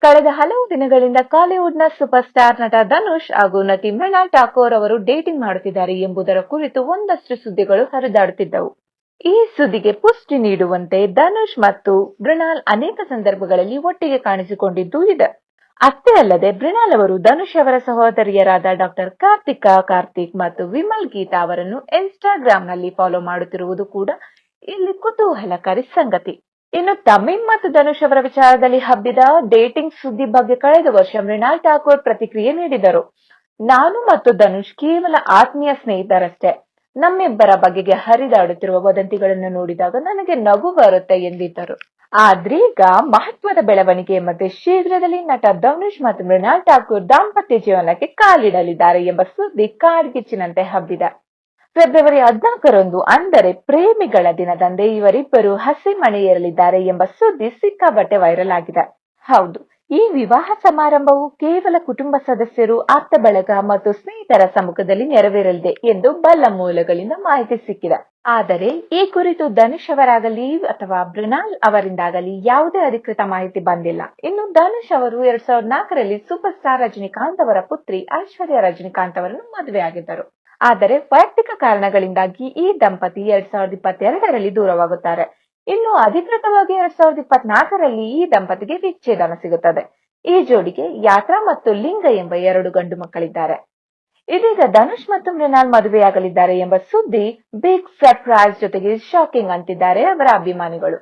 ಕಳೆದ ಹಲವು ದಿನಗಳಿಂದ ಕಾಲಿವುಡ್ನ ಸೂಪರ್ ಸ್ಟಾರ್ ನಟ ಧನುಷ್ ಹಾಗೂ ನಟಿ ಮೃಣಾಲ್ ಠಾಕೂರ್ ಅವರು ಡೇಟಿಂಗ್ ಮಾಡುತ್ತಿದ್ದಾರೆ ಎಂಬುದರ ಕುರಿತು ಒಂದಷ್ಟು ಸುದ್ದಿಗಳು ಹರಿದಾಡುತ್ತಿದ್ದವು. ಈ ಸುದ್ದಿಗೆ ಪುಷ್ಟಿ ನೀಡುವಂತೆ ಧನುಷ್ ಮತ್ತು ಮೃಣಾಲ್ ಅನೇಕ ಸಂದರ್ಭಗಳಲ್ಲಿ ಒಟ್ಟಿಗೆ ಕಾಣಿಸಿಕೊಂಡಿದ್ದೂ ಇದೆ. ಅಷ್ಟೇ ಅಲ್ಲದೆ ಮೃಣಾಲ್ ಅವರು ಧನುಷ್ ಅವರ ಸಹೋದರಿಯರಾದ ಡಾಕ್ಟರ್ ಕಾರ್ತಿಕಾ ಕಾರ್ತಿಕ್ ಮತ್ತು ವಿಮಲ್ ಗೀತಾ ಅವರನ್ನು ಇನ್ಸ್ಟಾಗ್ರಾಂನಲ್ಲಿ ಫಾಲೋ ಮಾಡುತ್ತಿರುವುದು ಕೂಡ ಇಲ್ಲಿ ಕುತೂಹಲಕಾರಿ ಸಂಗತಿ. ಇನ್ನು ತಮೀಮ್ ಮತ್ತು ಧನುಷ್ ಅವರ ವಿಚಾರದಲ್ಲಿ ಹಬ್ಬಿದ ಡೇಟಿಂಗ್ ಸುದ್ದಿ ಬಗ್ಗೆ ಕಳೆದ ವರ್ಷ ಮೃಣಾಲ್ ಠಾಕೂರ್ ಪ್ರತಿಕ್ರಿಯೆ ನೀಡಿದರು. ನಾನು ಮತ್ತು ಧನುಷ್ ಕೇವಲ ಆತ್ಮೀಯ ಸ್ನೇಹಿತರಷ್ಟೇ. ನಮ್ಮಿಬ್ಬರ ಬಗೆಗೆ ಹರಿದಾಡುತ್ತಿರುವ ವದಂತಿಗಳನ್ನು ನೋಡಿದಾಗ ನನಗೆ ನಗು ಬರುತ್ತೆ ಎಂದಿದ್ದರು. ಆದ್ರೀಗ ಮಹತ್ವದ ಬೆಳವಣಿಗೆ ಮತ್ತೆ ಶೀಘ್ರದಲ್ಲಿ ನಟ ಧನುಷ್ ಮತ್ತು ಮೃಣಾಲ್ ಠಾಕೂರ್ ದಾಂಪತ್ಯ ಜೀವನಕ್ಕೆ ಕಾಲಿಡಲಿದ್ದಾರೆ ಎಂಬ ಸುದ್ದಿ ಕಾಡ್ಗಿಚ್ಚಿನಂತೆ ಹಬ್ಬಿದೆ. ಫೆಬ್ರವರಿ 14ರಂದು ಅಂದರೆ ಪ್ರೇಮಿಗಳ ದಿನದಂದೇ ಇವರಿಬ್ಬರು ಹಸಿ ಮಣೆಯೇರಲಿದ್ದಾರೆ ಎಂಬ ಸುದ್ದಿ ಸಿಕ್ಕಾಪಟ್ಟೆ ವೈರಲ್ ಆಗಿದೆ. ಹೌದು, ಈ ವಿವಾಹ ಸಮಾರಂಭವು ಕೇವಲ ಕುಟುಂಬ ಸದಸ್ಯರು, ಆಪ್ತ ಬಳಗ ಮತ್ತು ಸ್ನೇಹಿತರ ಸಮ್ಮುಖದಲ್ಲಿ ನೆರವೇರಲಿದೆ ಎಂದು ಬಲ್ಲ ಮೂಲಗಳಿಂದ ಮಾಹಿತಿ ಸಿಕ್ಕಿದೆ. ಆದರೆ ಈ ಕುರಿತು ಧನುಷ್ ಅವರಾಗಲಿ ಅಥವಾ ಮೃಣಾಲ್ ಅವರಿಂದಾಗಲಿ ಯಾವುದೇ ಅಧಿಕೃತ ಮಾಹಿತಿ ಬಂದಿಲ್ಲ. ಇನ್ನು ಧನುಷ್ ಅವರು 2004ರಲ್ಲಿ ಸೂಪರ್ ಸ್ಟಾರ್ ರಜನಿಕಾಂತ್ ಅವರ ಪುತ್ರಿ ಐಶ್ವರ್ಯ ರಜನಿಕಾಂತ್ ಅವರನ್ನು ಮದುವೆಯಾಗಿದ್ದರು. ಆದರೆ ವೈಯಕ್ತಿಕ ಕಾರಣಗಳಿಂದಾಗಿ ಈ ದಂಪತಿ 2022ರಲ್ಲಿ ದೂರವಾಗುತ್ತಾರೆ. ಇನ್ನು ಅಧಿಕೃತವಾಗಿ 2024ರಲ್ಲಿ ಈ ದಂಪತಿಗೆ ವಿಚ್ಛೇದನ ಸಿಗುತ್ತದೆ. ಈ ಜೋಡಿಗೆ ಯಾತ್ರಾ ಮತ್ತು ಲಿಂಗ ಎಂಬ 2 ಗಂಡು ಮಕ್ಕಳಿದ್ದಾರೆ. ಇದೀಗ ಧನುಷ್ ಮತ್ತು ಮೃಣಾಲ್ ಮದುವೆಯಾಗಲಿದ್ದಾರೆ ಎಂಬ ಸುದ್ದಿ ಬಿಗ್ ಸರ್ಪ್ರೈಸ್ ಜೊತೆಗೆ ಶಾಕಿಂಗ್ ಅಂತಿದ್ದಾರೆ ಅವರ ಅಭಿಮಾನಿಗಳು.